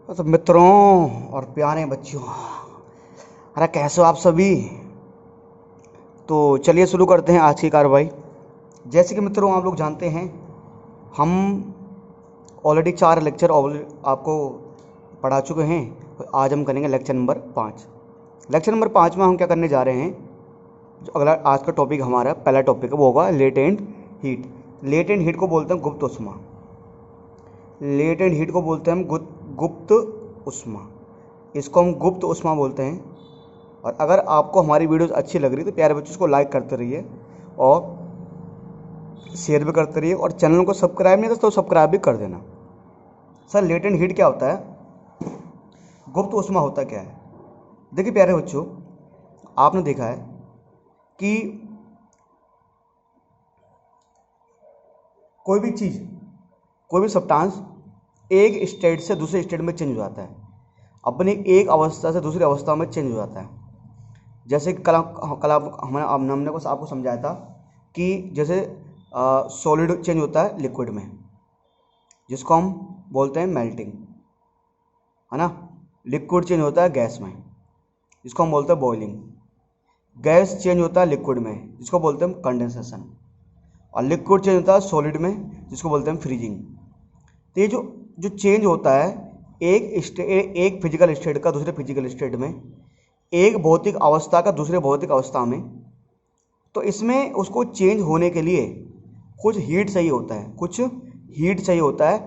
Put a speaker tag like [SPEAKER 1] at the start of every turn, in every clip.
[SPEAKER 1] तो मित्रों और प्यारे बच्चों, अरे कैसे हो आप सभी। तो चलिए शुरू करते हैं आज की कार्रवाई। जैसे कि मित्रों आप लोग जानते हैं, हम ऑलरेडी 4 लेक्चर आपको पढ़ा चुके हैं। आज हम करेंगे लेक्चर नंबर 5। लेक्चर नंबर 5 में हम क्या करने जा रहे हैं, जो अगला आज का टॉपिक हमारा पहला टॉपिक है वो होगा लेटेंट हीट। लेटेंट हीट को बोलते हैं गुप्त उष्मा। लेटेंट हीट को बोलते हैं हम गुप्त उष्मा। इसको हम गुप्त उष्मा बोलते हैं। और अगर आपको हमारी वीडियोस अच्छी लग रही है तो प्यारे बच्चों इसको लाइक करते रहिए और शेयर भी करते रहिए, और चैनल को सब्सक्राइब नहीं तो सब्सक्राइब भी कर देना। सर लेटेंट हीट क्या होता है, गुप्त उष्मा होता क्या है? देखिए प्यारे बच्चों, आपने देखा है कि कोई भी चीज़, कोई भी सब्सटेंस एक स्टेट से दूसरे स्टेट में चेंज हो जाता है, अपनी एक अवस्था से दूसरी अवस्था में चेंज हो जाता है। जैसे कल हमने आपको समझाया था कि जैसे सॉलिड चेंज होता है लिक्विड में, जिसको हम बोलते हैं मेल्टिंग, है ना। लिक्विड चेंज होता है गैस में, जिसको हम बोलते हैं बॉइलिंग। गैस चेंज होता है लिक्विड में, जिसको बोलते हैं कंडेंसेशन। और लिक्विड चेंज होता है सॉलिड में, जिसको बोलते हैं फ्रीजिंग। तो ये जो चेंज होता है एक फिजिकल स्टेट का दूसरे फिजिकल स्टेट में, एक भौतिक अवस्था का दूसरे भौतिक अवस्था में, तो इसमें उसको चेंज होने के लिए कुछ हीट चाहिए होता है, कुछ हीट चाहिए होता है,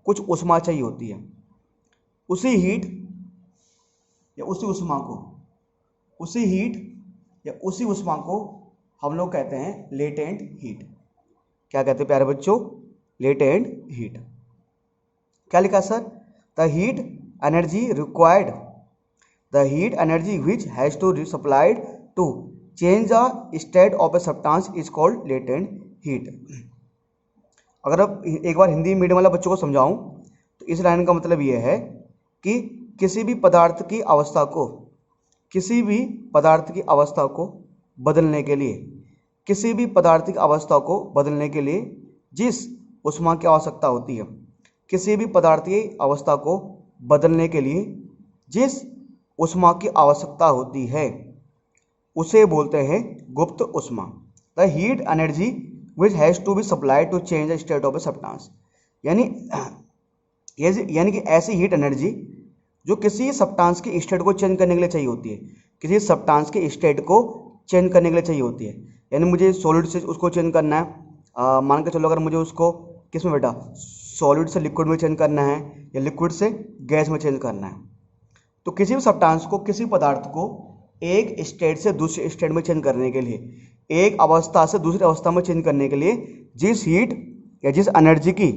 [SPEAKER 1] कुछ उष्मा चाहिए होती है। उसी हीट या उसी उष्मा को, उसी हीट या उसी उष्मा को हम लोग कहते हैं लेटेंट हीट। क्या कहते हैं प्यारे बच्चों? Latent heat. क्या लिखा sir? The heat energy required, the heat energy which has to be supplied to change the state of a substance is called latent heat. अगर अब एक बार हिंदी मीडियम वाला बच्चों को समझाऊं तो इस लाइन का मतलब यह है कि किसी भी पदार्थ की अवस्था को, किसी भी पदार्थ की अवस्था को बदलने के लिए, किसी भी पदार्थ की अवस्था को बदलने के लिए जिस उष्मा की आवश्यकता होती है, किसी भी पदार्थ की अवस्था को बदलने के लिए जिस उष्मा की आवश्यकता होती है उसे बोलते हैं गुप्त उष्मा। The heat energy which has to be supplied to change the state of a substance, यानी कि ऐसी हीट एनर्जी जो किसी सब्सटेंस की स्टेट को चेंज करने के लिए चाहिए होती है, किसी सब्सटेंस की स्टेट को चेंज करने के लिए चाहिए होती है। यानी मुझे सॉलिड से उसको चेंज करना है, मान के चलो अगर मुझे उसको किस में बेटा, सॉलिड से लिक्विड में चेंज करना है या लिक्विड से गैस में चेंज करना है, तो किसी भी सब्सटेंस को, किसी पदार्थ को एक स्टेट से दूसरे स्टेट में चेंज करने के लिए, एक अवस्था से दूसरी अवस्था में चेंज करने के लिए जिस हीट या जिस एनर्जी की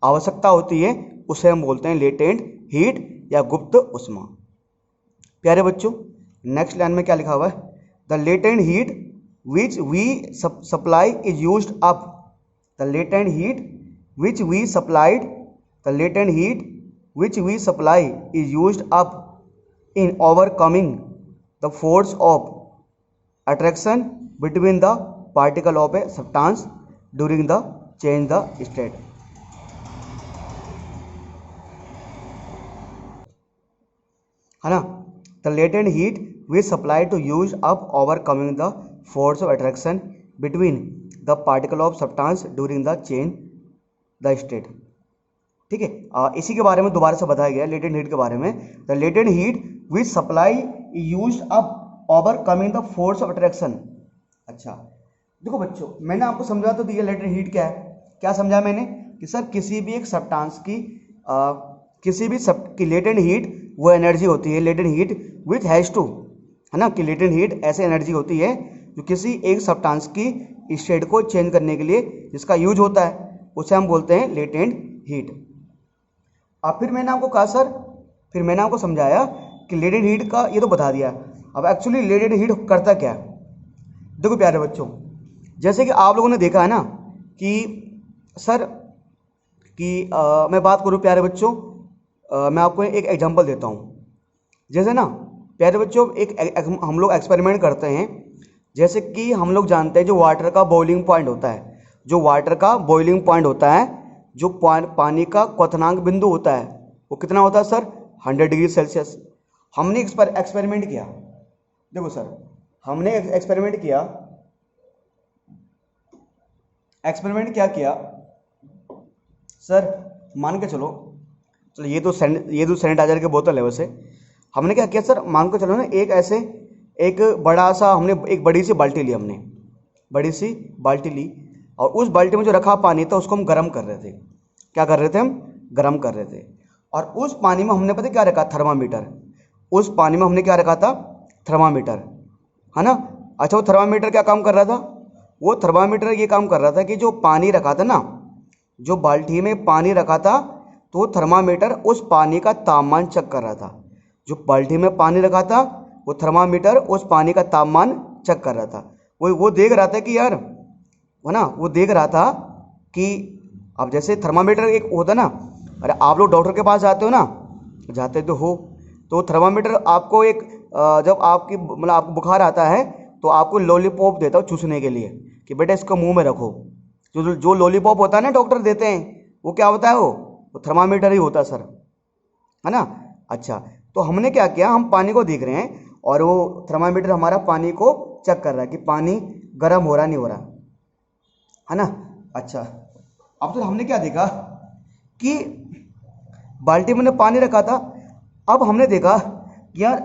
[SPEAKER 1] आवश्यकता होती है उसे हम बोलते हैं लेटेंट हीट या गुप्त उष्मा। प्यारे बच्चों, नेक्स्ट लाइन में क्या लिखा हुआ है? The latent heat which we supply is used up, the latent heat which we supplied, the latent heat which we supply is used up in overcoming the force of attraction between the particle of a substance during the change the state। है ना। the latent heat we supply to use up overcoming the force of attraction between the particle of substance during the change the state. ठीक है, इसी के बारे में दोबारा से बताया गया लेटेंट हीट के बारे में। The latent heat which supply used up overcoming the force of attraction. अच्छा देखो बच्चों, मैंने आपको समझा तो दिया लेटेंट हीट क्या है। क्या समझा मैंने कि सर किसी भी एक सब्सटेंस की किसी भी की लेटेंट हीट वो एनर्जी होती है, latent heat which has to, है ना, कि लेटेंट हीट ऐसी एनर्जी होती है जो किसी एक सब्सटेंस की स्टेट को चेंज करने के लिए जिसका यूज होता है, उसे हम बोलते हैं लेटेंट हीट। अब फिर मैंने आपको कहा सर, फिर मैंने आपको समझाया कि लेटेंट हीट का ये तो बता दिया। अब एक्चुअली लेटेंट हीट करता क्या है? देखो प्यारे बच्चों, जैसे कि आप लोगों ने देखा है ना कि सर कि मैं बात करूं प्यारे बच्चों, मैं आपको एक एग्जांपल देता हूं। जैसे ना प्यारे बच्चों, हम लोग एक्सपेरिमेंट करते हैं। जैसे कि हम लोग जानते हैं जो वाटर का बॉइलिंग पॉइंट होता है, जो वाटर का बॉइलिंग पॉइंट होता है, जो पानी का क्वथनांक बिंदु होता है, वो कितना होता है सर? 100 degree Celsius. हमने एक्सपेरिमेंट किया, देखो सर हमने एक्सपेरिमेंट किया, क्या किया सर, मान के चलो ये तो सैनिटाइजर की बोतल है। वैसे हमने क्या किया सर, मान के चलो ना, एक बड़ा सा हमने एक बड़ी सी बाल्टी ली, हमने बड़ी सी बाल्टी ली और उस बाल्टी में जो रखा पानी था उसको हम गर्म कर रहे थे। क्या कर रहे थे हम? गर्म कर रहे थे। और उस पानी में हमने पता क्या रखा? थर्मामीटर। उस पानी में हमने क्या रखा था? थर्मामीटर, है ना। अच्छा, वो थर्मामीटर क्या काम कर रहा था? वो थर्मामीटर ये काम कर रहा था कि जो पानी रखा था ना, जो बाल्टी में पानी रखा था, तो थर्मामीटर उस पानी का तापमान चेक कर रहा था। जो बाल्टी में पानी रखा था वो थर्मामीटर उस पानी का तापमान चेक कर रहा था। वो देख रहा था कि यार, है ना, वो देख रहा था कि अब जैसे थर्मामीटर एक होता ना, अरे आप लोग डॉक्टर के पास जाते हो ना, जाते तो थर्मामीटर आपको एक जब आपको बुखार आता है तो आपको लॉलीपॉप देता हो चूसने के लिए कि बेटा इसको मुंह में रखो। जो लॉलीपॉप होता है ना डॉक्टर देते हैं, वो क्या होता है? वो थर्मामीटर ही होता है सर, है ना। अच्छा, तो हमने क्या किया, हम पानी को देख रहे हैं और वो थर्मामीटर हमारा पानी को चेक कर रहा है कि पानी गर्म हो रहा नहीं हो रहा, है ना। अच्छा, अब तो हमने क्या देखा कि बाल्टी में पानी रखा था। अब हमने देखा कि यार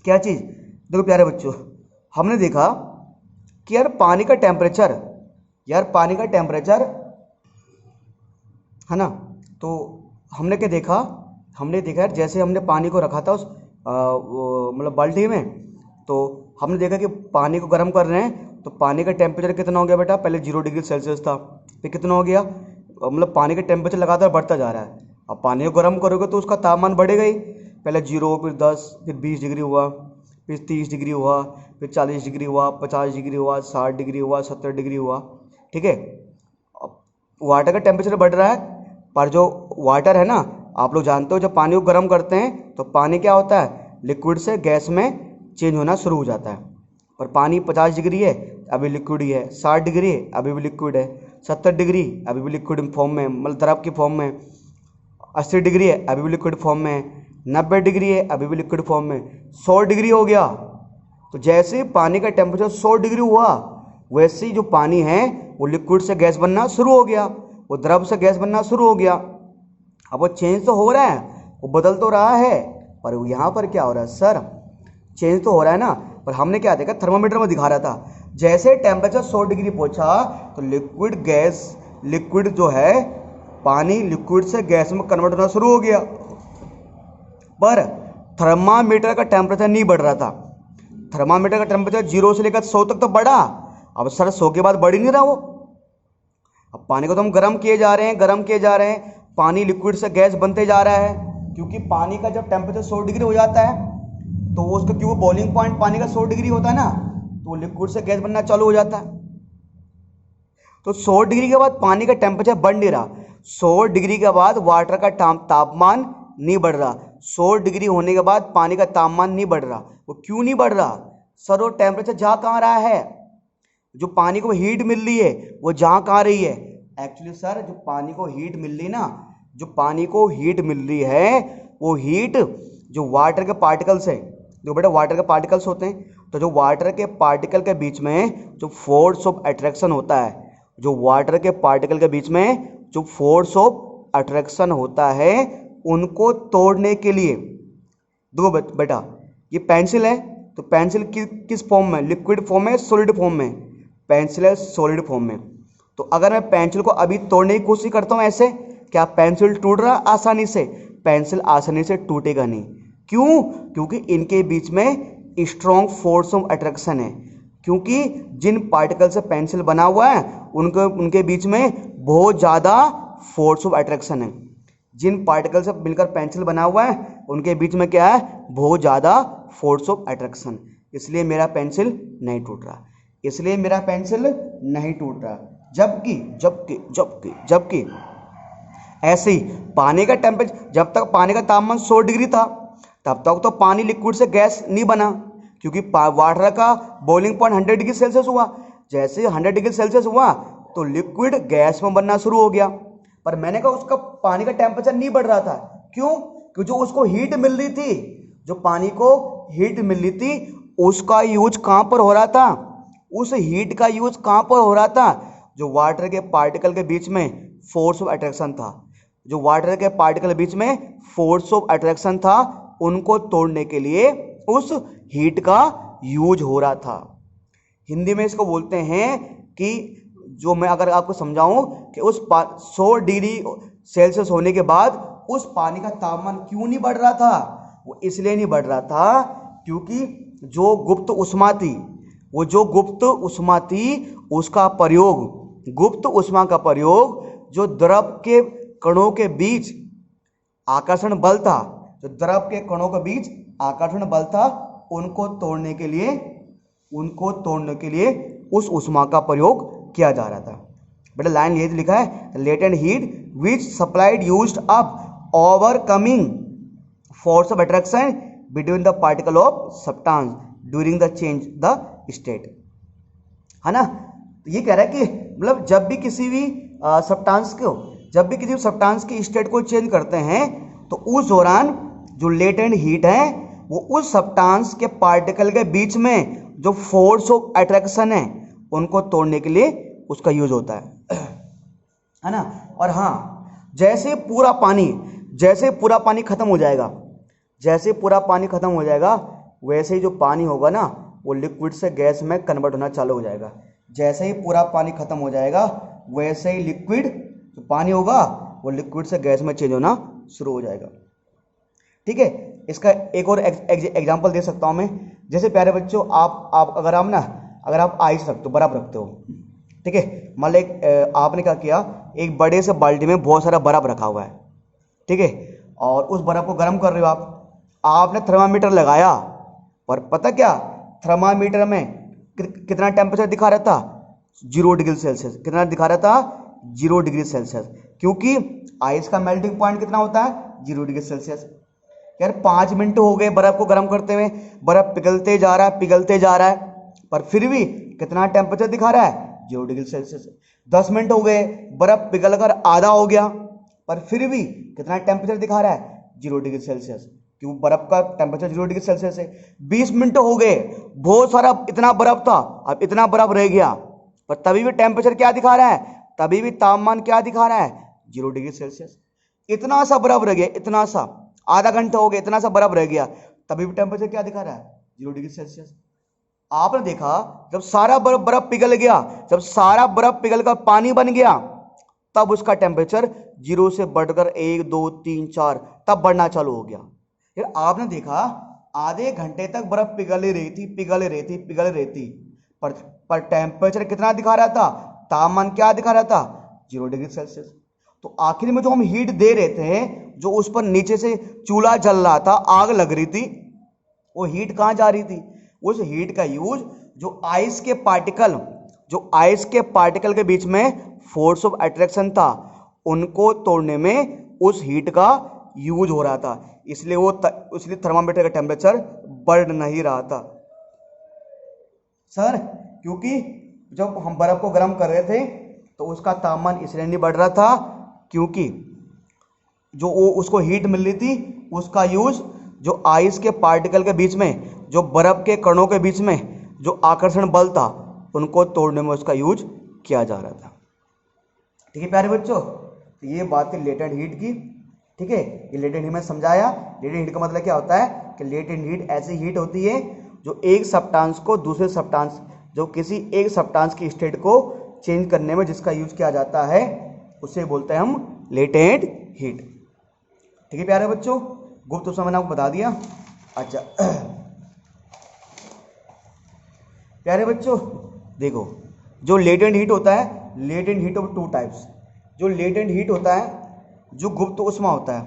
[SPEAKER 1] क्या चीज़, देखो प्यारे बच्चों, हमने देखा कि यार पानी का टेम्परेचर, है ना। तो हमने क्या देखा, यार जैसे हमने पानी को रखा था उस बाल्टी में, तो हमने देखा कि पानी को गर्म कर रहे हैं, तो पानी का टेम्परेचर कितना हो गया बेटा? पहले 0 डिग्री सेल्सियस था, फिर कितना हो गया? पानी का टेम्परेचर लगातार बढ़ता जा रहा है। अब पानी को गर्म करोगे तो उसका तापमान बढ़ेगा ही, पहले 0, फिर 10, फिर 20 डिग्री हुआ, फिर 30 डिग्री हुआ, फिर 40 डिग्री हुआ, 50 डिग्री हुआ, 60 डिग्री हुआ, 70 डिग्री हुआ, ठीक है। वाटर का टेम्परेचर बढ़ रहा है, पर जो वाटर है ना, आप लोग जानते हो जब पानी को गर्म करते हैं तो पानी क्या होता है? लिक्विड से गैस में चेंज होना शुरू हो जाता है। और पानी 50 डिग्री है अभी लिक्विड ही है, 60 डिग्री है अभी भी लिक्विड है, 70 डिग्री अभी भी लिक्विड फॉर्म में, द्रव की फॉर्म में, 80 डिग्री है अभी भी लिक्विड फॉर्म में, 90 डिग्री है अभी भी लिक्विड फॉर्म में, 100 डिग्री हो गया। तो जैसे पानी का टेम्परेचर 100 डिग्री हुआ, वैसे ही जो पानी है वो लिक्विड से गैस बनना शुरू हो गया, वो द्रव से गैस बनना शुरू हो गया। अब वो चेंज तो हो रहा है, वो बदल तो रहा है, पर यहाँ पर क्या हो रहा है सर? चेंज तो हो रहा है ना। पर हमने क्या देखा, थर्मामीटर में दिखा रहा था जैसे टेम्परेचर 100 डिग्री पहुंचा तो लिक्विड जो है, पानी लिक्विड से गैस में कन्वर्ट होना शुरू हो गया। पर थर्मामीटर का टेम्परेचर नहीं बढ़ रहा था। थर्मामीटर का टेम्परेचर 0 से लेकर 100 तक तो बढ़ा, अब सर 100 के बाद बढ़ ही नहीं रहा वो। अब पानी को तो हम गर्म किए जा रहे हैं, पानी लिक्विड से गैस बनते जा रहा है, क्योंकि पानी का जब टेम्परेचर 100 डिग्री हो जाता है तो वो उसका, क्योंकि बॉइलिंग पॉइंट पानी का 100 डिग्री होता है ना, तो वो लिक्विड से गैस बनना चालू हो जाता है। तो 100 डिग्री के बाद पानी का टेम्परेचर बढ़ नहीं रहा, 100 डिग्री के बाद वाटर का तापमान नहीं बढ़ रहा, 100 डिग्री होने के बाद पानी का तापमान नहीं बढ़ रहा। वो क्यों नहीं बढ़ रहा सर? वो टेम्परेचर जा कहाँ रहा है? जो पानी को हीट मिल रही है वो जहाँ कहाँ रही है? एक्चुअली सर जो पानी को हीट मिल रही ना, जो पानी को हीट मिल रही है, वो हीट जो वाटर के पार्टिकल्स है, जो बेटा वाटर के पार्टिकल्स होते हैं, तो जो वाटर के पार्टिकल के बीच में जो फोर्स ऑफ अट्रैक्शन होता है, जो वाटर के पार्टिकल के बीच में जो फोर्स ऑफ अट्रैक्शन होता है, उनको तोड़ने के लिए, देखो बेटा ये पेंसिल है, तो पेंसिल किस फॉर्म में? लिक्विड फॉर्म में, सॉलिड फॉर्म में? पेंसिल है सॉलिड फॉर्म में। तो अगर मैं पेंसिल को अभी तोड़ने की कोशिश करता हूँ ऐसे, क्या पेंसिल टूट रहा आसानी से? पेंसिल आसानी से टूटेगा नहीं। क्यों? क्योंकि इनके बीच में स्ट्रॉन्ग फोर्स ऑफ अट्रैक्शन है, क्योंकि जिन पार्टिकल से पेंसिल बना हुआ है उनके बीच में बहुत ज़्यादा फोर्स ऑफ अट्रैक्शन है। जिन पार्टिकल से मिलकर पेंसिल बना हुआ है उनके बीच में क्या है? बहुत ज़्यादा फोर्स ऑफ अट्रैक्शन। इसलिए मेरा पेंसिल नहीं टूट रहा, जबकि ऐसे ही पानी का टेम्परेचर, जब तक पानी का तापमान 100 डिग्री था तब तक तो पानी लिक्विड से गैस नहीं बना, क्योंकि वाटर का बॉइलिंग पॉइंट 100 डिग्री सेल्सियस हुआ। जैसे 100 डिग्री सेल्सियस हुआ तो लिक्विड गैस में बनना शुरू हो गया। पर मैंने कहा उसका पानी का टेम्परेचर नहीं बढ़ रहा था। क्यों? कि जो उसको हीट मिल रही थी, जो पानी को हीट मिल रही थी, उसका यूज कहाँ पर हो रहा था, उस हीट का यूज कहाँ पर हो रहा था, जो वाटर के पार्टिकल के बीच में फोर्स ऑफ अट्रैक्शन था, जो वाटर के पार्टिकल के बीच में फोर्स ऑफ अट्रैक्शन था, उनको तोड़ने के लिए उस हीट का यूज हो रहा था। हिंदी में इसको बोलते हैं कि जो मैं अगर आपको समझाऊं कि उस 100 डिग्री सेल्सियस होने के बाद उस पानी का तापमान क्यों नहीं बढ़ रहा था, वो इसलिए नहीं बढ़ रहा था क्योंकि जो गुप्त उष्मा थी, वो जो गुप्त उष्मा थी उसका प्रयोग, गुप्त उष्मा का प्रयोग जो द्रव के कणों के बीच आकर्षण बल था, जो द्रव के कणों के बीच आकर्षण बल था, उनको तोड़ने के लिए उस उष्मा का प्रयोग किया जा रहा था। बेटा लाइन ये लिखा है, latent heat which supplied used up overcoming force of attraction between the particle of substance during the change the state, है ना। तो ये कह रहा है कि मतलब जब भी किसी सब्सटेंस की स्टेट को चेंज करते हैं तो उस दौरान जो लेटेंट हीट है वो उस सब्सटेंस के पार्टिकल के बीच में जो फोर्स ऑफ अट्रैक्शन है उनको तोड़ने के लिए उसका यूज होता है ना। और हाँ, जैसे पूरा पानी खत्म हो जाएगा, वैसे ही जो पानी होगा ना वो लिक्विड से गैस में कन्वर्ट होना चालू हो जाएगा। जैसे ही पूरा पानी खत्म हो जाएगा वैसे ही लिक्विड जो पानी होगा वो लिक्विड से गैस में चेंज होना शुरू हो जाएगा। ठीक है, इसका एक और एग्जांपल दे सकता हूं मैं। जैसे प्यारे बच्चों, आप अगर आप आइस रखते हो, बर्फ रखते हो, ठीक है, मान लो आपने क्या किया, एक बड़े से बाल्टी में बहुत सारा बर्फ रखा हुआ है, ठीक है, और उस बर्फ को गर्म कर रहे हो आपने थर्मामीटर लगाया, और पता क्या, थर्मामीटर में कितना टेम्परेचर दिखा रहा था, 0 डिग्री सेल्सियस। कितना दिखा रहा था, 0 डिग्री सेल्सियस, क्योंकि आइस का मेल्टिंग पॉइंट कितना होता है, 0 डिग्री सेल्सियस। यार 5 मिनट हो गए बर्फ को गर्म करते हुए, बर्फ पिघलते जा रहा है, पर फिर भी कितना टेम्परेचर दिखा रहा है, 0 डिग्री सेल्सियस। 10 मिनट हो गए, बर्फ पिघलकर आधा हो गया, पर फिर भी कितना टेम्परेचर दिखा रहा है, 0 डिग्री सेल्सियस, क्योंकि बर्फ का टेम्परेचर 0 डिग्री सेल्सियस है। 20 मिनट हो गए, बहुत सारा इतना बर्फ था, अब इतना बर्फ रह गया, पर तभी भी टेम्परेचर क्या दिखा रहा है, तभी भी तापमान क्या दिखा रहा है, 0 डिग्री सेल्सियस। इतना सा बर्फ रह गया, इतना सा, आधा घंटा हो गया, इतना सा बर्फ रह गया, तभी भी टेम्परेचर क्या दिखा रहा है, 0 डिग्री सेल्सियस। आपने देखा जब सारा बर्फ पिघल गया, जब सारा बर्फ पिघल कर पानी बन गया, तब उसका टेम्परेचर 0 से बढ़कर 1, 2, 3, 4 तब बढ़ना चालू हो गया। फिर आपने देखा आधे घंटे तक बर्फ पिघल रही थी, पर टेम्परेचर कितना दिखा रहा था, तापमान क्या दिखा रहा था, 0 डिग्री सेल्सियस। तो आखिर में जो हम हीट दे रहे थे, जो उस पर नीचे से चूल्हा जल रहा था, आग लग रही थी, वो हीट कहाँ जा रही थी, उस हीट का यूज जो आइस के पार्टिकल के बीच में फोर्स ऑफ अट्रैक्शन था, उनको तोड़ने में उस हीट का यूज हो रहा था, इसलिए थर्मामीटर का टेम्परेचर बढ़ नहीं रहा था सर, क्योंकि जब हम बर्फ को गर्म कर रहे थे तो उसका तापमान इसलिए नहीं बढ़ रहा था क्योंकि जो उसको हीट मिल रही थी, उसका यूज जो आइस के पार्टिकल के बीच में, जो बर्फ के कणों के बीच में जो आकर्षण बल था, उनको तोड़ने में उसका यूज किया जा रहा था। ठीक है प्यारे बच्चों, तो ये बात थी लेटेंट हीट की। ठीक है, ये लेटेंट हीट में समझाया। लेटेंट हीट का मतलब क्या होता है कि लेटेंट हीट ऐसी हीट होती है जो एक सब्सटेंस को दूसरे सब्सटेंस, जो किसी एक सब्सटेंस की स्टेट को चेंज करने में जिसका यूज किया जाता है, उसे बोलते हैं हम लेटेंट हीट। ठीक है प्यारे बच्चों, गुप्त उष्मा मैंने आपको बता दिया। अच्छा प्यारे बच्चों देखो, जो लेटेंट हीट होता है, लेटेंट हीट ऑफ 2 टाइप्स। जो लेटेंट हीट होता है, जो गुप्त उष्मा होता है,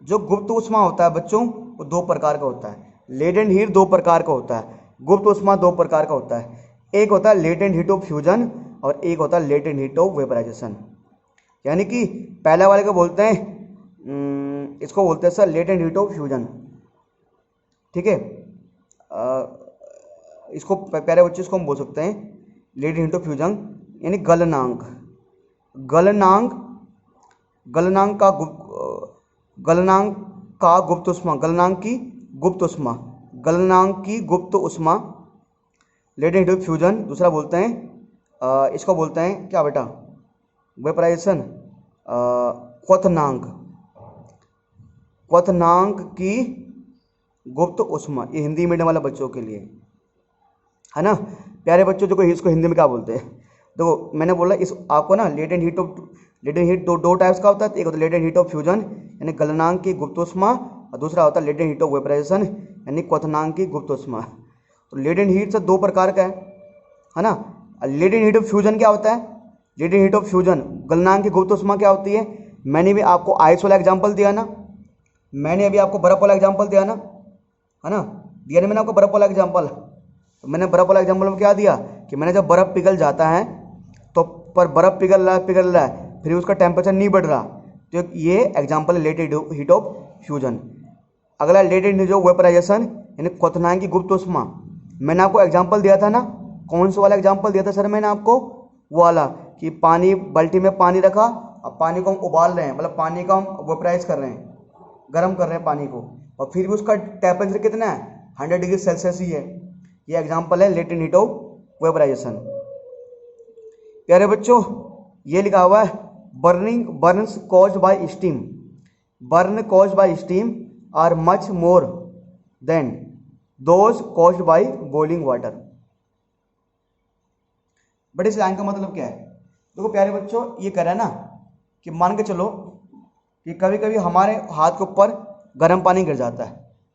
[SPEAKER 1] जो गुप्त उष्मा होता है बच्चों, वो 2 प्रकार का होता है। लेटेंट हीट 2 प्रकार का होता है, गुप्त उष्मा 2 प्रकार का होता है। एक होता है लेटेंट हीट ऑफ फ्यूजन और एक होता है लेटेंट हीट ऑफ वेपराइजेशन। यानी कि पहले वाले को बोलते हैं, इसको बोलते हैं sir latent heat of fusion. ठीक है, इसको प्यारे बच्चे इसको हम बोल सकते हैं लेटेंट हीट ऑफ फ्यूजन, यानी गलनांक। गलनांक का गलनांक का गुप्त उष्मा, गलनांक की गुप्त उष्मा, गलनांक की गुप्त उष्मा, लेटेंट हीट ऑफ फ्यूजन। दूसरा बोलते हैं इसको बोलते हैं क्या बेटा, वेपराइजेशन, क्वथनांक, क्वथनांक की गुप्त उष्मा। ये हिंदी मीडियम वाले बच्चों के लिए है ना प्यारे बच्चों। देखो इसको हिंदी में क्या बोलते हैं, देखो मैंने बोला इस आपको ना लेटेंट हीट दो टाइप्स का होता है। एक होता है लेटेंट हीट ऑफ फ्यूजन यानी गलनांक की गुप्त उष्मा, और दूसरा होता है लेटेंट हीट ऑफ वेपराइजेशन यानी क्वथनांक की गुप्त उष्मा। तो लेटेंट हीट से दो प्रकार का है ना। लेटेंट हीट ऑफ फ्यूजन क्या होता है, लेटेंट हीट ऑफ फ्यूजन गलनांक की गुप्त उष्मा क्या होती है। मैंने भी आपको आइस वाला एग्जाम्पल दिया ना, मैंने अभी आपको बर्फ वाला एग्जाम्पल दिया ना, है ना, दिया ना मैंने आपको बर्फ वाला एग्जाम्पल। तो मैंने बर्फ वाला एग्जाम्पल में क्या दिया कि मैंने जब बर्फ़ पिघल जाता है तो पर बर्फ़ पिघल रहा है फिर उसका टेम्परेचर नहीं बढ़ रहा, तो ये एग्जाम्पल है लेटेंट हीट ऑफ फ्यूजन। अगला लेटेंट हीट ऑफ वेपराइजेशन यानी क्वथनांक की गुप्त उष्मा। मैंने आपको एग्जाम्पल दिया था ना, कौन सा वाला एग्जाम्पल दिया था सर मैंने आपको, वो वाला कि पानी बाल्टी में पानी रखा, अब पानी को हम उबाल रहे हैं, मतलब पानी को हम वेपराइज कर रहे हैं, गर्म कर रहे हैं पानी को, और फिर भी उसका टेम्परेचर कितना है 100 डिग्री सेल्सियस ही है। ये एग्जाम्पल है लेटेंट हीट ऑफ वेपराइजेशन। प्यारे बच्चों ये लिखा हुआ है burns caused by steam, burn caused by steam are much more than those caused by boiling water. But इस लाइन का मतलब क्या है, देखो प्यारे बच्चों ये कह रहा है ना कि मान के चलो कि कभी कभी हमारे हाथ के ऊपर गर्म पानी गिर जाता है,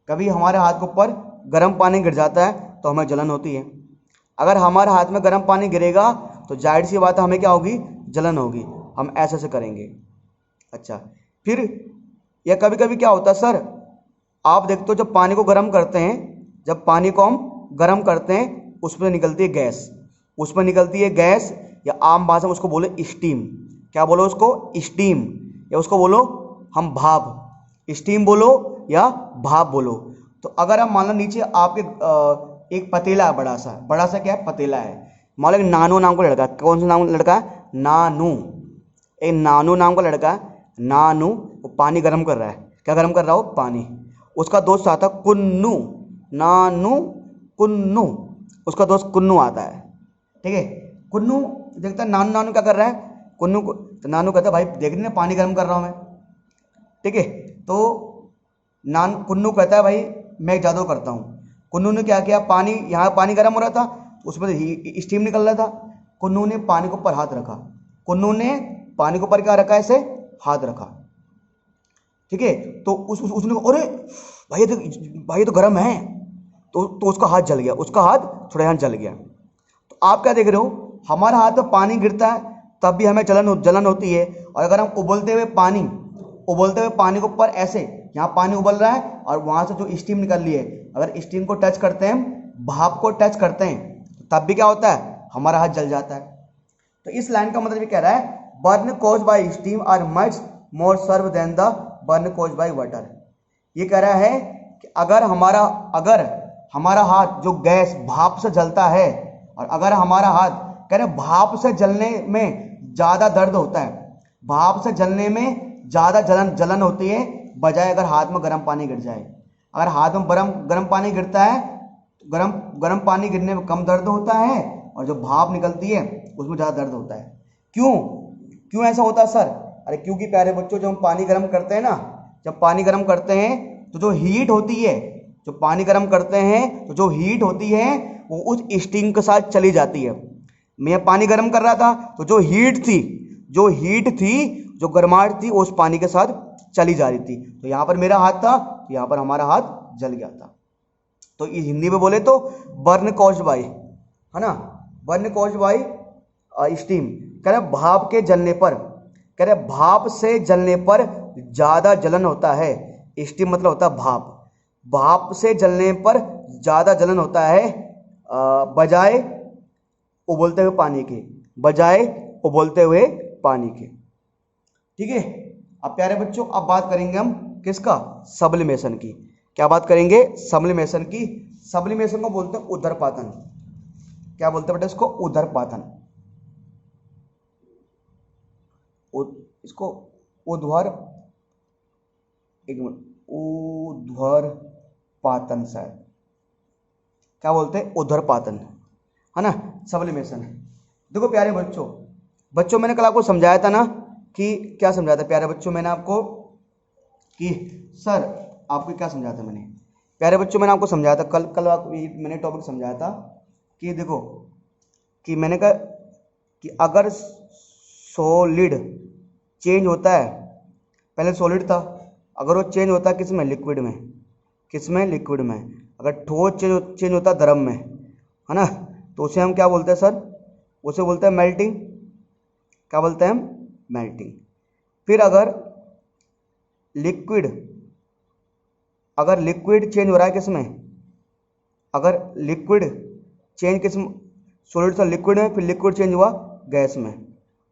[SPEAKER 1] कभी हमारे हाथ के ऊपर गर्म पानी गिर जाता है तो हमें जलन होती है। अगर हमारे हाथ में गर्म पानी गिरेगा तो जाहिर सी बात है हमें क्या होगी, जलन होगी, हम ऐसे ऐसे करेंगे। अच्छा फिर यह कभी कभी क्या होता है सर, आप देखते हो जब पानी को गर्म करते हैं, जब पानी को हम गर्म करते हैं उसमें निकलती है गैस, उसमें निकलती है गैस, या आम भाषा में उसको बोलो स्टीम। क्या बोलो उसको, स्टीम, या उसको बोलो हम भाप, स्टीम बोलो या भाप बोलो। तो अगर हम मान लो नीचे आपके एक पतीला है, बड़ा सा क्या है पतीला है, मान लो नानू नाम का लड़का, कौन सा नाम लड़का है, नानू, एक नानू नाम का लड़का है, नानू वो पानी गर्म कर रहा है, क्या गर्म कर रहा हो पानी। उसका दोस्त आता कुन्नू, नानू कुन्नू, उसका दोस्त कुन्नू आता है, ठीक है। कुन्नू देखता है नानू नानू क्या कर रहा है, कुन्नू को, तो नानू कहता है भाई देख रही ना पानी गर्म कर रहा हूँ मैं, ठीक है। तो कुन्नू कहता है भाई मैं एक जादू करता हूँ। कुन्नू ने क्या किया, पानी यहाँ पानी गर्म हो रहा था, उसमें स्टीम निकल रहा था, कुन्नू ने पानी के ऊपर हाथ रखा, कुन्नू ने पानी के ऊपर क्या रखा, ऐसे हाथ रखा, ठीक है। तो उसने अरे भाई ये तो गर्म है, तो उसका हाथ जल गया, उसका हाथ थोड़ा हाथ जल गया। तो आप क्या देख रहे हो, हमारे हाथ में पानी गिरता है तब भी हमें जलन होती है, और अगर हम उबलते हुए पानी के ऊपर ऐसे, यहाँ पानी उबल रहा है और वहाँ से जो स्टीम निकल रही है, अगर स्टीम को टच करते हैं, भाप को टच करते हैं, तब भी क्या होता है, हमारा हाथ जल जाता है। तो इस लाइन का मतलब ये कह रहा है burn cause by steam are much more severe than the burn cause by water. ये कह रहा है कि अगर हमारा हाथ जो गैस भाप से जलता है, और अगर हमारा हाथ कह रहे भाप से जलने में ज़्यादा दर्द होता है, भाप से जलने में ज़्यादा जलन होती है बजाय अगर हाथ में गर्म पानी गिर जाए। अगर हाथ में गर्म पानी गिरता है तो गर्म पानी गिरने में कम दर्द होता है, और जो भाप निकलती है उसमें ज़्यादा दर्द होता है। क्यों ऐसा होता है सर, अरे क्योंकि प्यारे बच्चों जब हम पानी गर्म करते हैं ना, जब पानी गर्म करते हैं तो जो हीट होती है, जो पानी गर्म करते हैं तो जो हीट होती है वो उस स्टीम के साथ चली जाती है। मैं पानी गर्म कर रहा था तो जो हीट थी जो गर्माहट थी उस पानी के साथ चली जा रही थी, तो यहाँ पर मेरा हाथ था तो यहाँ पर हमारा हाथ जल गया था। तो ये हिंदी में बोले तो बर्न कॉज्ड बाय, है ना, बर्न कॉज्ड बाय स्टीम। कह रहे भाप के जलने पर, कह रहे भाप से जलने पर ज़्यादा जलन होता है, स्टीम मतलब होता है भाप, भाप से जलने पर ज़्यादा जलन होता है बजाय उबलते हुए पानी के, ठीक है। अब प्यारे बच्चों अब बात करेंगे हम किसका, सब्लिमेशन की। क्या बात करेंगे, सब्लिमेशन की। सब्लिमेशन को बोलते हैं ऊर्ध्वपातन। क्या बोलते हैं बेटा इसको, ऊर्ध्वपातन, इसको ऊर्ध्वपातन एक मिनट, ऊर्ध्वपातन, शायद क्या बोलते हैं, ऊर्ध्वपातन, है ना, सब्लिमेशन। देखो प्यारे बच्चों, मैंने कल आपको समझाया था ना कि क्या समझाया था प्यारे बच्चों मैंने आपको, कि सर आपको क्या समझाया था मैंने, प्यारे बच्चों मैंने आपको समझाया था कल मैंने टॉपिक समझाया था कि देखो, कि मैंने कहा कि अगर सॉलिड चेंज होता है, पहले सॉलिड था, अगर वो चेंज होता है किस में, लिक्विड में, किस में, लिक्विड में, अगर ठोस चेंज होता है द्रव में, है ना, तो उसे हम क्या बोलते हैं सर, उसे बोलते हैं मेल्टिंग, क्या बोलते हैं हम, मेल्टिंग। फिर अगर लिक्विड चेंज हो रहा है किस में, अगर लिक्विड चेंज किस, सॉलिड से लिक्विड में, फिर लिक्विड चेंज हुआ गैस में,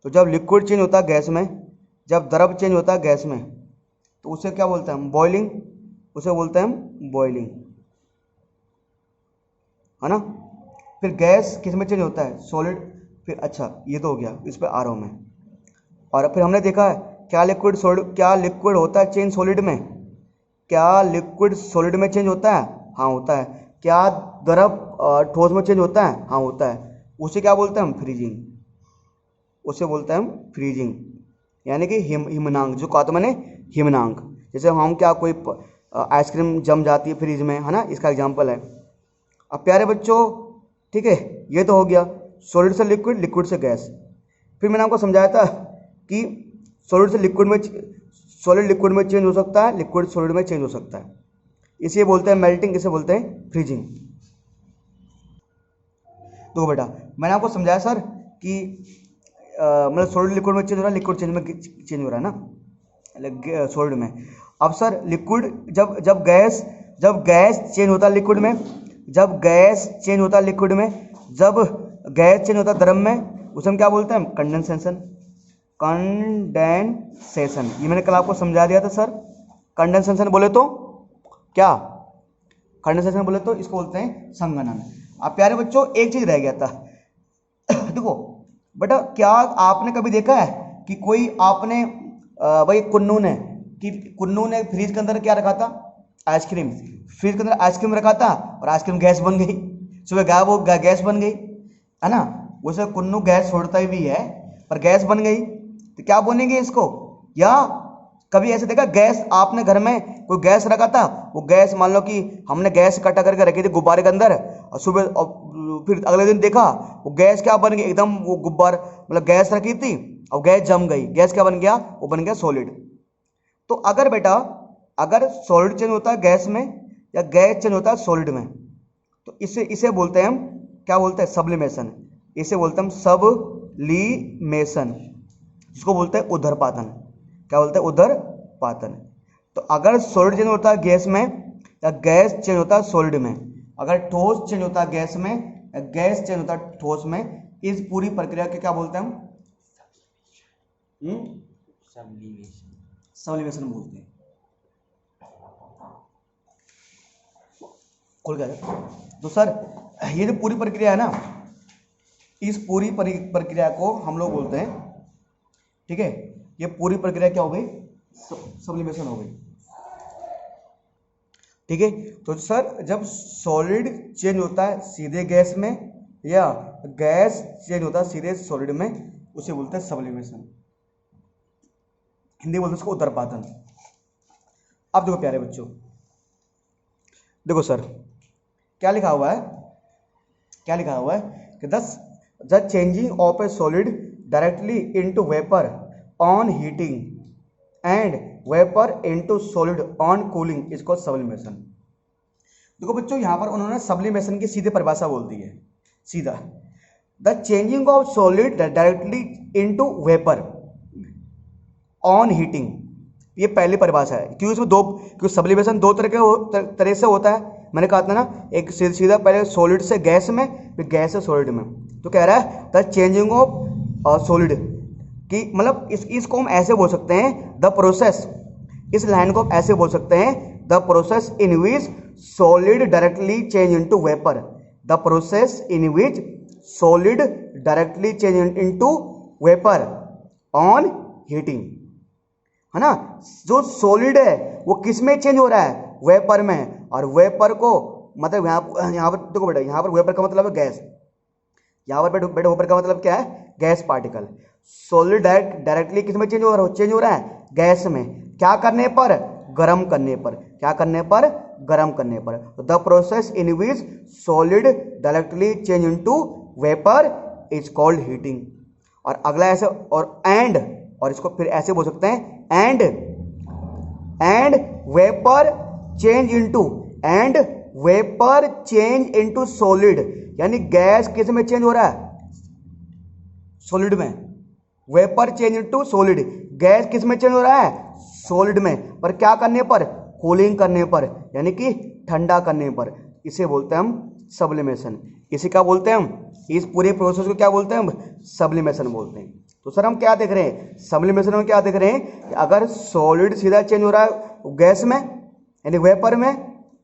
[SPEAKER 1] तो जब लिक्विड चेंज होता है गैस में, जब द्रव चेंज होता है गैस में, तो उसे क्या बोलते हैं हम, बॉइलिंग, उसे बोलते हैं हम बॉइलिंग, है ना। फिर गैस किस में चेंज होता है, सॉलिड, फिर अच्छा ये तो हो गया, इस पर आ रहा हूँ मैं। और फिर हमने देखा है क्या लिक्विड सॉलिड, क्या लिक्विड होता है चेंज सॉलिड में, क्या लिक्विड सॉलिड में चेंज होता है, हाँ होता है। क्या द्रव ठोस में चेंज होता है, हाँ होता है। उसे क्या बोलते हैं हम, फ्रीजिंग, उसे बोलते हैं हम फ्रीजिंग, यानी कि हिमनांक, जो कहा था मैंने हिमनांक, जैसे हम क्या कोई आइसक्रीम जम जाती है फ्रीज में, है ना, इसका एग्जांपल है। अब प्यारे बच्चों ठीक है, ये तो हो गया सॉलिड से लिक्विड, लिक्विड से गैस। फिर मैंने आपको समझाया था कि सॉलिड से लिक्विड में, सॉलिड लिक्विड में चेंज हो सकता है, लिक्विड सॉलिड में चेंज हो सकता है, इसे बोलते हैं मेल्टिंग, इसे बोलते हैं फ्रीजिंग। तो बेटा मैंने आपको समझाया सर कि मतलब सॉलिड लिक्विड में चेंज हो रहा है, लिक्विड चेंज में चेंज हो रहा है ना, सॉलिड में। अब सर लिक्विड जब गैस चेंज होता है लिक्विड में, जब गैस चेंज होता है लिक्विड में, जब गैस चेंज होता है द्रव में, उसे हम क्या बोलते हैं, कंडेंसेशन, कंडेंसेशन। ये मैंने कल आपको समझा दिया था सर। कंडेंसेशन बोले तो क्या, कंडेंसेशन बोले तो इसको बोलते हैं संघनन। अब प्यारे बच्चों एक चीज रह गया था देखो बेटा, क्या आपने कभी देखा है कि कोई आपने भाई कुन्नू ने फ्रिज के अंदर क्या रखा था, आइसक्रीम, फ्रिज के अंदर आइसक्रीम रखा था और आइसक्रीम गैस बन गई, सुबह गायब वो गैस बन गई, है ना। वैसे कुन्नू गैस छोड़ता ही भी है, पर गैस बन गई तो क्या बोलेंगे इसको। या कभी ऐसे देखा गैस, आपने घर में कोई गैस रखा था, वो गैस मान लो कि हमने गैस इकट्ठा करके रखी थी गुब्बारे के अंदर, और सुबह फिर अगले दिन देखा वो गैस क्या बन गई, एकदम वो गुब्बार मतलब गैस रखी थी और गैस जम गई, गैस क्या बन गया, वो बन गया सॉलिड। तो अगर बेटा, अगर सॉलिड चेंज होता है गैस में या गैस चेंज होता है सॉलिड में, तो इसे बोलते हैं हम, क्या बोलते हैं, सब्लिमेशन। इसे बोलते हैं हम सब्लिमेशन, जिसको बोलते हैं ऊर्ध्वपातन। क्या बोलते हैं, ऊर्ध्वपातन। तो अगर सॉलिड चेंज होता है गैस में या गैस चेंज होता है सॉलिड में, अगर ठोस चेंज होता है गैस में या गैस चेंज होता है ठोस में, इस पूरी प्रक्रिया के क्या बोलते हैं हम, सब्लिमेशन बोलते हैं। खोल गया। तो सर ये जो पूरी प्रक्रिया है ना, इस पूरी प्रक्रिया को हम लोग बोलते हैं, ठीक है, ये पूरी प्रक्रिया क्या हो गई, सब्लिमेशन हो गई, ठीक है। तो सर जब सॉलिड चेंज होता है सीधे गैस में या गैस चेंज होता है सीधे सॉलिड में, उसे बोलते हैं सब्लिमेशन, हिंदी बोलते हैं उसको ऊर्ध्वपातन। अब देखो प्यारे बच्चों, देखो सर क्या लिखा हुआ है, क्या लिखा हुआ है कि the changing of A solid directly into vapour on heating and vapour into solid on cooling इसको सब्लिमेशन। देखो बच्चों यहां पर उन्होंने सब्लिमेशन की सीधे परिभाषा बोल दी है, सीधा, the changing of solid directly into vapour on heating, ये पहली परिभाषा है। क्योंकि इसमें क्योंकि सब्लिमेशन दो तरह से होता है, मैंने कहा था ना, एक सीधा पहले सॉलिड से गैस में, फिर गैस से सॉलिड में। तो कह रहा है द चेंजिंग ऑफ सॉलिड कि मतलब इसको हम ऐसे बोल सकते हैं, द प्रोसेस, इस लाइन को हम ऐसे बोल सकते हैं, the process in which solid directly change into vapour, the process in which solid directly change into vapour on heating. है ना। जो सॉलिड है वो किस में चेंज हो रहा है, वेपर में। और वेपर को मतलब यहाँ पर देखो बेटा, यहाँ पर वेपर का मतलब है गैस, यहाँ पर बेटा वेपर का मतलब क्या है, गैस पार्टिकल। सॉलिड डायरेक्टली किस में चेंज हो रहा है, गैस में। क्या करने पर, गर्म करने पर। क्या करने पर, गर्म करने पर। The process in which solid directly change into vapour is called heating. और अगला ऐसे, और इसको फिर ऐसे बोल सकते हैं, and vapour change into solid. यानी गैस किस में चेंज हो रहा है, सॉलिड में। Vapour change into solid, gas किस में चेंज हो रहा है, सॉलिड में। पर क्या करने पर, कूलिंग करने पर, यानी कि ठंडा करने पर। इसे बोलते हैं हम सब्लिमेशन। इसे क्या बोलते हैं हम, इस पूरे प्रोसेस को क्या बोलते हैं हम, सब्लिमेशन बोलते हैं। तो सर हम क्या देख रहे हैं, सब्लिमेशन में क्या देख रहे हैं कि अगर सॉलिड सीधा चेंज हो रहा है गैस में यानी वेपर में,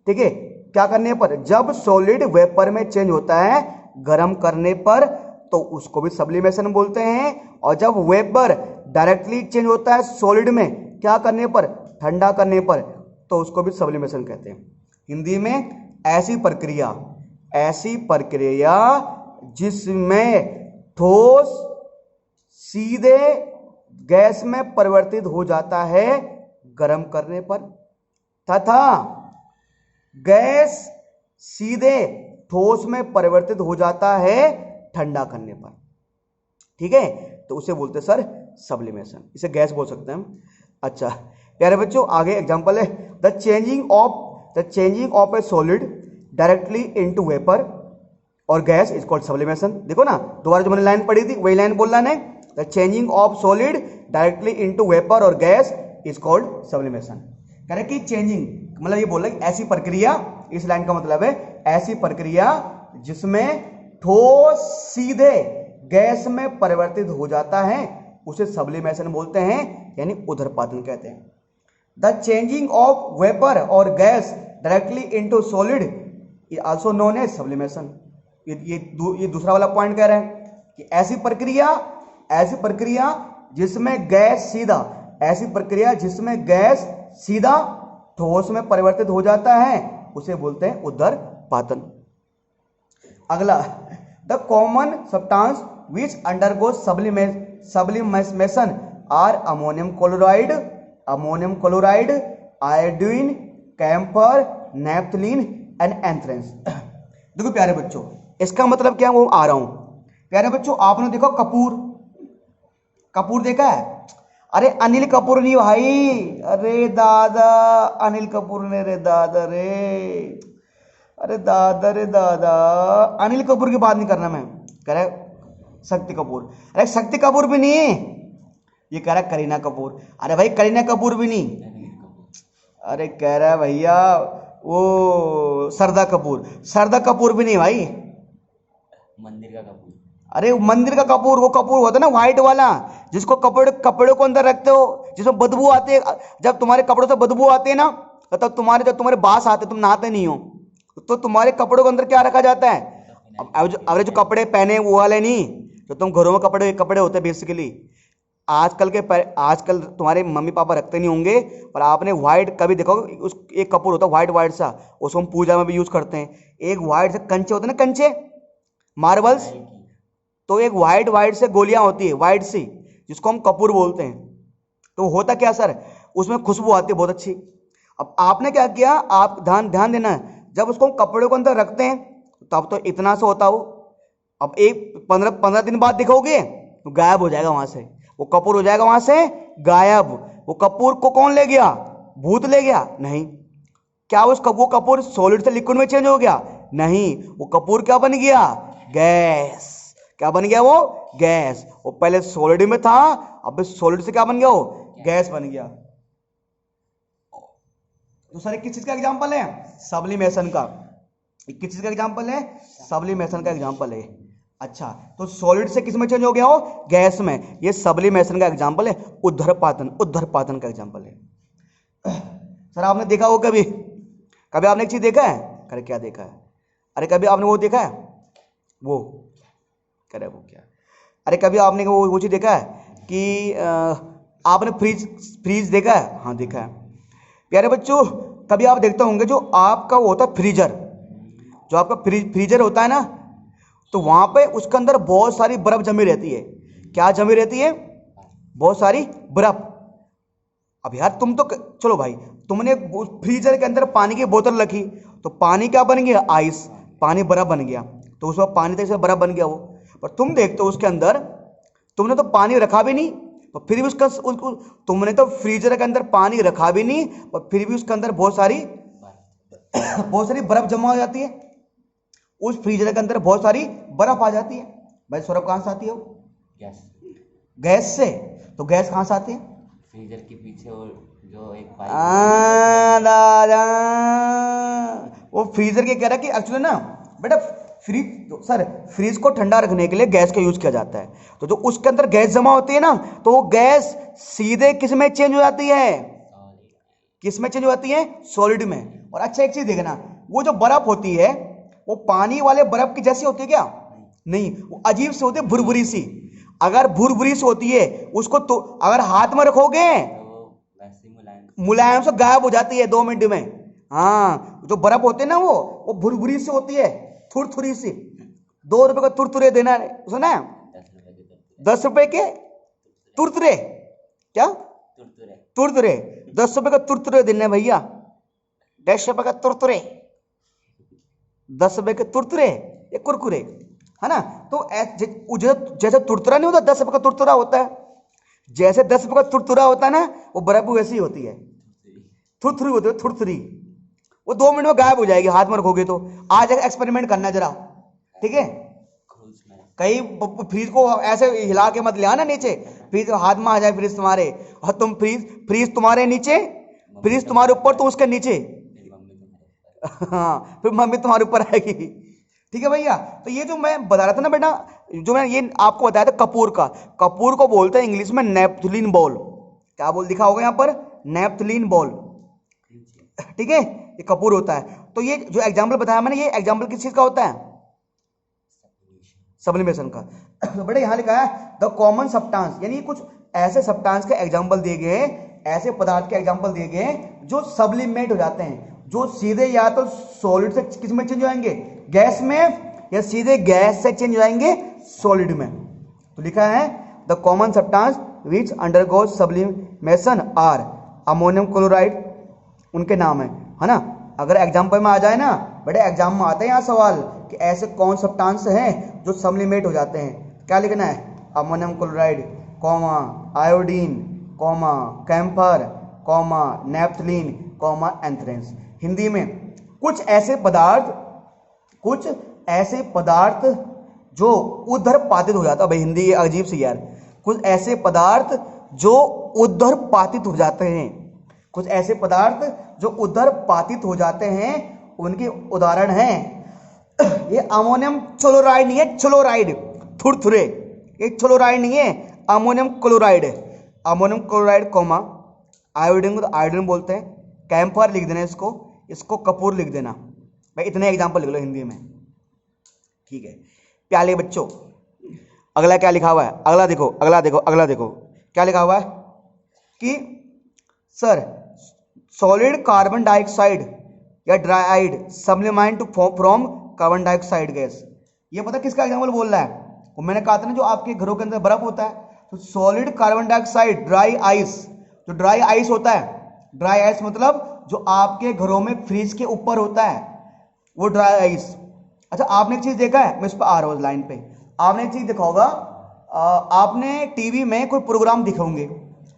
[SPEAKER 1] ठीक है। क्या करने पर, जब सॉलिड वेपर में चेंज होता है गर्म करने पर, तो उसको भी सब्लिमेशन बोलते हैं। और जब वेपर डायरेक्टली चेंज होता है सॉलिड में, क्या करने पर, ठंडा करने पर, तो उसको भी सब्लिमेशन कहते हैं। हिंदी में ऐसी प्रक्रिया जिसमें ठोस सीधे गैस में परिवर्तित हो जाता है गर्म करने पर, तथा गैस सीधे ठोस में परिवर्तित हो जाता है ठंडा करने पर। ठीक है, तो उसे बोलते हैं सर सब्लिमेशन। इसे गैस बोल सकते हैं हम। अच्छा प्यारे बच्चों, आगे एग्जांपल है, the changing of A solid directly into vapour और गैस इज कॉल्ड सब्लिमेशन। देखो ना, दोबारा जो मैंने लाइन पढ़ी थी वही लाइन बोलना है, the changing of solid directly into vapour और गैस इज कॉल्ड सब्लिमेशन। कह रहे कि चेंजिंग मतलब ये बोल रहे ऐसी प्रक्रिया, इस लाइन का मतलब है ऐसी प्रक्रिया जिसमें ठोस सीधे गैस में परिवर्तित हो जाता है, उसे सब्लिमेशन बोलते हैं, यानी ऊर्ध्वपातन कहते हैं। द चेंजिंग ऑफ वेपर और gas directly into solid also known as sublimation. ये दूसरा वाला पॉइंट कह रहा है कि ऐसी प्रक्रिया जिसमें गैस सीधा ठोस में परिवर्तित हो जाता है, उसे बोलते हैं ऊर्ध्वपातन। अगला, the common substance which undergoes sublimation are ammonium chloride, iodine, camphor, naphthalene and anthracene. देखो प्यारे बच्चों, इसका मतलब क्या, वो आ रहा हूं। प्यारे बच्चों, आपने देखो कपूर देखा है? अरे अनिल कपूर नहीं भाई, अरे दादा अनिल कपूर ने, रे दादा रे, अरे दादा रे दादा, अनिल कपूर की बात नहीं करना मैं, कह रहा शक्ति कपूर। अरे शक्ति कपूर भी नहीं, ये कह रहा करीना कपूर। अरे भाई करीना कपूर भी नहीं, अरे कह रहा है भैया वो सरदा कपूर भी नहीं भाई,
[SPEAKER 2] मंदिर का कपूर।
[SPEAKER 1] अरे मंदिर का कपूर, वो कपूर होता है ना व्हाइट वाला, जिसको कपड़ों को अंदर रखते हो, जिसमें बदबू आती है। जब तुम्हारे कपड़ों से बदबू आती है ना, तब जब तुम्हारे बास आते, तुम नहाते नहीं हो, तो तुम्हारे कपड़ों के अंदर क्या रखा जाता है? अब जो कपड़े पहने वो वाले नहीं, जो तुम घरों में कपड़े होते हैं बेसिकली। आजकल तुम्हारे मम्मी पापा रखते नहीं होंगे, पर आपने व्हाइट कभी देखो, उस एक कपूर होता है व्हाइट सा, उसको हम पूजा में भी यूज करते हैं। एक व्हाइट से कंचे होते हैं ना, कंचे मार्बल्स, तो एक व्हाइट से गोलियां होती है व्हाइट सी, जिसको हम कपूर बोलते हैं। तो होता क्या सर, उसमें खुशबू आती है बहुत अच्छी। अब आपने क्या किया, आप ध्यान देना है, जब उसको हम कपड़ों के अंदर रखते हैं तब तो इतना सा होता हो, अब एक 15 दिन बाद दिखोगे तो गायब हो जाएगा वहां से, वो कपूर हो जाएगा वहां से गायब। वो कपूर को कौन ले गया, भूत ले गया? नहीं। क्या वो कपूर सॉलिड से लिक्विड में चेंज हो गया? नहीं। वो कपूर क्या बन गया, गैस। क्या बन गया वो, गैस। वो पहले सॉलिड में था, अब सॉलिड से क्या बन गया, वो गैस बन गया। तो सर किस चीज का एग्जांपल है, सब्लिमेशन का। किस चीज का एग्जांपल है, सब्लिमेशन का एग्जांपल है। अच्छा, तो सॉलिड से किस में चेंज हो गया हो, गैस में। ये सब्लिमेशन का एग्जांपल है, ऊर्ध्वपातन का एग्जांपल है। सर आपने देखा हो कभी आपने एक चीज देखा है? अरे क्या देखा है? अरे कभी आपने वो देखा है, वो कह रहे वो क्या, अरे कभी आपने वो चीज देखा है कि आपने फ्रीज फ्रीज देखा है? हाँ देखा है। प्यारे बच्चों, कभी आप देखते होंगे जो आपका वो होता है फ्रीजर, जो आपका फ्रीजर होता है ना, तो वहां पे उसके अंदर बहुत सारी बर्फ जमी रहती है। क्या जमी रहती है? बहुत सारी बर्फ। अब यार तुम तो चलो भाई, तुमने फ्रीजर के अंदर पानी की बोतल रखी, तो पानी क्या बन गया? आइस। पानी बर्फ बन गया, तो उसमें पानी तो बर्फ बन गया वो। पर तुम देखते हो उसके अंदर, तुमने तो पानी रखा भी नहीं, तो फिर भी उसको तुमने तो फ्रीजर के अंदर पानी रखा भी नहीं, और फिर भी उसके अंदर बहुत सारी बहुत सारी बर्फ जमा हो जाती है। उस फ्रीजर के अंदर बहुत सारी बर्फ आ जाती है। भाई सौरभ, कहाँ से आती है वो?
[SPEAKER 2] गैस।
[SPEAKER 1] गैस से। तो गैस कहाँ से आती है?
[SPEAKER 2] फ्रीजर के पीछे और जो एक पाइप
[SPEAKER 1] दादा, वो फ्रीजर के कह रहा है कि एक्चुअली ना बेटा, फ्रीज को ठंडा रखने के लिए गैस का यूज किया जाता है। तो जो उसके अंदर गैस जमा होती है ना, तो वो गैस सीधे किस में चेंज हो जाती है? किस में चेंज हो जाती है? सॉलिड में। और अच्छा एक चीज देखना, वो जो बर्फ होती है वो पानी वाले बर्फ की जैसी होती है क्या? नहीं, वो अजीब से होती है, भुरभुरी सी। अगर भुरभुरी सी होती है, उसको तो अगर हाथ में रखोगे
[SPEAKER 2] वैसे
[SPEAKER 1] मुलायम से गायब हो जाती है 2 मिनट में। हाँ, जो बर्फ होते हैं ना वो भुरभुरी सी होती है, थुरथुरी सी। 2 रुपए का तुरतुरे देना है, सुना है? 10 रुपए के तुरतुरे। क्या? तुरतुरे। 10 रुपए का तुरतुरे देने भैया। 10 रुपए का तुरतुरे, 10 रुपए के तुरतुरे, ये कुरकुरे, है ना? तो जैसे तुरतुरा नहीं होता, 10 रुपए का तुरतुरा होता है, जैसे 10 रुपए का तुरतुरा होता है ना, वो बर्फ वैसी होती है, थुरथुरी होती है, थुरथुरी। वो 2 मिनट में गायब हो जाएगी हाथ में रखोगे तो। आज एक्सपेरिमेंट करना जरा, ठीक है? कहीं फ्रीज को ऐसे हिला के मत ले आना नीचे, फ्रीज हाथ में आ जाए फ्रीज तुम्हारे, और तुम फ्रीज तुम्हारे नीचे, फ्रीज तुम्हारे ऊपर, तो उसके नीचे हाँ, फिर मम्मी तुम्हारे ऊपर आएगी। ठीक है भैया? तो ये जो मैं बता रहा था ना बेटा, जो मैं ये आपको बताया था कपूर का, कपूर को बोलते हैं इंग्लिश में नेपथलीन बॉल। क्या बोल दिखा होगा यहाँ पर? नेपथलीन बॉल। ठीक है, ये कपूर होता है। तो ये जो एग्जाम्पल बताया मैंने, ये एग्जाम्पल किस चीज का होता है? सब्लिमेशन का। तो बेटा यहाँ लिखा है द कॉमन सब्सटेंस, यानी कुछ ऐसे सब्सटेंस के एग्जाम्पल दिए गए, ऐसे पदार्थ के एग्जाम्पल दिए गए जो सब्लिमेट हो जाते हैं, जो सीधे या तो सॉलिड से किस में चेंज हो जाएंगे? गैस में, या सीधे गैस से चेंज हो जाएंगे सॉलिड में। तो लिखा है the common substance which undergoes sublimation are ammonium chloride, उनके नाम है ना? अगर एग्जाम्पल में आ जाए ना बेटे, एग्जाम में आते हैं यहाँ सवाल कि ऐसे कौन सब्सटेंस हैं जो सब्लिमेट हो जाते हैं। क्या लिखना है? Ammonium chloride, comma iodine, comma camphor, comma naphthalene, comma anthracene. Hindi में कुछ ऐसे पदार्थ जो उदरपातित हो जाता है। भाई हिंदी अजीब सी यार। कुछ ऐसे पदार्थ जो उदरपातित हो जाते हैं, कुछ ऐसे पदार्थ जो उदरपातित हो जाते हैं, उनके उदाहरण हैं ये अमोनियम क्लोराइड नहीं है, क्लोराइड थुरथुरे, ये क्लोराइड नहीं है, अमोनियम क्लोराइड है। अमोनियम क्लोराइड कॉमा आयोडीन को तो आयोडीन बोलते हैं, कैम्फर लिख देना, इसको कपूर लिख देना। भाई इतने एग्जाम्पल लिख लो हिंदी में, ठीक है? प्याले बच्चों, अगला क्या लिखा हुआ है? अगला देखो, अगला देखो, अगला देखो क्या लिखा हुआ है कि सर सॉलिड कार्बन डाइऑक्साइड या dried sublimate to from carbon dioxide gas. ये पता किसका एग्जाम्पल बोल रहा है? वो मैंने कहा था ना, जो आपके घरों के अंदर बर्फ होता है, तो solid carbon dioxide, dry ice, जो ड्राई आइस होता है, ड्राई आइस मतलब जो आपके घरों में फ्रिज के ऊपर होता है, वो ड्राई आइस। अच्छा, आपने एक चीज देखा है, मैं इस पर आ रहा हूँ लाइन पे, आपने एक चीज देखा होगा, आपने टीवी में कोई प्रोग्राम दिखे होंगे,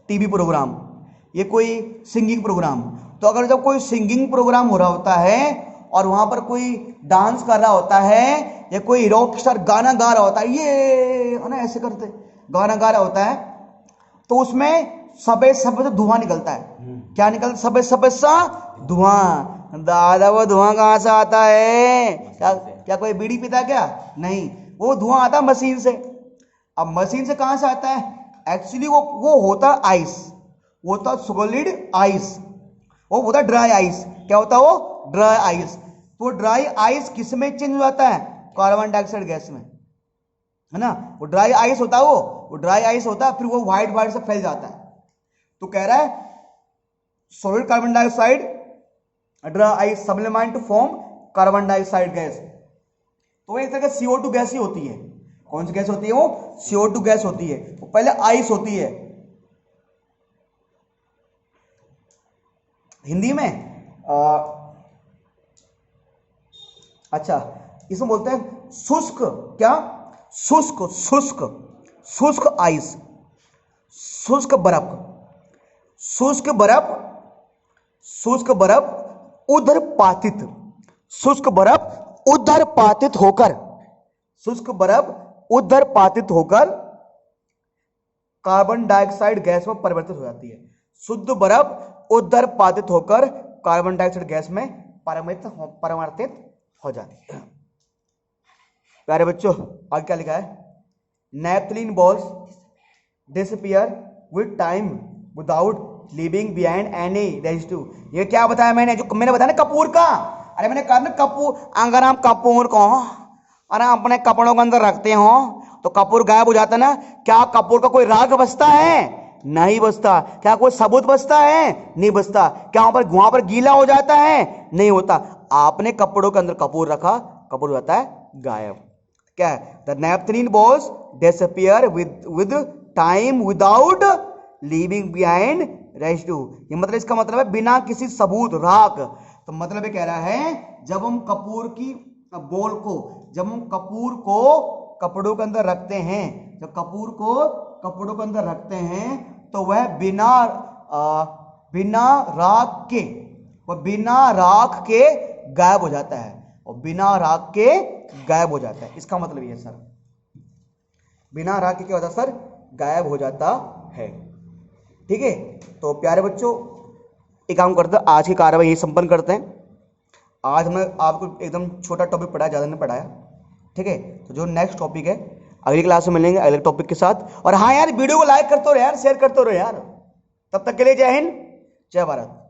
[SPEAKER 1] टीवी प्रोग्राम, ये कोई सिंगिंग प्रोग्राम। तो अगर जब कोई सिंगिंग प्रोग्राम हो रहा होता है और वहां पर कोई डांस कर रहा होता है, या कोई रॉक स्टार गाना गा रहा होता है, ये है ना ऐसे करते गाना गा रहा होता है, तो उसमें सफेद सफेद धुआं निकलता है। क्या निकलता? सफेद सफेद सा धुआं। दादा वो धुआं कहाँ से आता है? क्या कोई बीड़ी पीता क्या? नहीं, वो धुआं आता मशीन से। अब मशीन से कहां से आता है? एक्चुअली वो होता आइस, वो होता सॉलिड आइस, वो होता ड्राई आइस। क्या होता है वो? Dry ice. तो ड्राई आइस किस में चेंज हो जाता है? कार्बन डाइऑक्साइड गैस में, है ना? वो ड्राई आइस होता है, वो ड्राई आइस होता है, फिर वो व्हाइट व्हाइट से फैल जाता है। तो कह रहा है solid carbon dioxide ice sublimate to form carbon dioxide gas. तो एक तरह का CO2 गैस ही होती है। कौन सी गैस होती है वो? CO2 गैस होती है। वो पहले आइस होती है, हिंदी में अच्छा इसमें बोलते हैं शुष्क, क्या? शुष्क शुष्क शुष्क आइस, शुष्क बर्फ, शुष्क बर्फ, शुष्क बर्फ उदरपातित, शुष्क बर्फ उदरपातित होकर, शुष्क बर्फ उदरपातित होकर कार्बन डाइऑक्साइड गैस में परिवर्तित हो जाती है। शुद्ध बर्फ उदरपातित होकर कार्बन डाइऑक्साइड गैस में परिवर्तित हो जाती है। प्यारे बच्चों आगे क्या लिखा है? Naphthalene balls disappear with time without leaving behind any residue. ये क्या बताया मैंने? जो मैंने बताया ना कपूर का, अरे मैंने कहा ना कपूर, अगर हम कपूर को अरे अपने कपड़ों के अंदर रखते हो तो कपूर गायब हो जाता ना। क्या कपूर का कोई राग बचता है? नहीं बचता। क्या कोई सबूत बचता है? नहीं बचता। क्या वहां पर गीला हो जाता है? नहीं होता। आपने कपड़ों के अंदर कपूर रखा, कपूर हो जाता है गायब। क्या है? The naphthalene balls disappear with time without leaving behind residue. ये मतलब, इसका मतलब है बिना किसी सबूत, राग। तो मतलब ये कह रहा है जब हम कपूर की बॉल को, जब हम कपूर को कपड़ों के अंदर रखते हैं, जब कपूर को कपड़ों के अंदर रखते हैं तो वह बिना राख के, वह बिना राख के गायब हो जाता है, और बिना राख के गायब हो जाता है। इसका मतलब ये सर, बिना राख के क्या होता है सर? गायब हो जाता है। ठीक है, तो प्यारे बच्चों एक काम करते हैं, आज की कार्रवाई यही संपन्न करते हैं। आज हमने आपको एकदम छोटा टॉपिक पढ़ाया, ज़्यादा नहीं पढ़ाया। ठीक है, तो जो नेक्स्ट टॉपिक है अगली क्लास में मिलेंगे अगले टॉपिक के साथ। और हाँ यार, वीडियो को लाइक करते रहो यार, शेयर करते रहो यार। तब तक के लिए जय हिंद, जय भारत।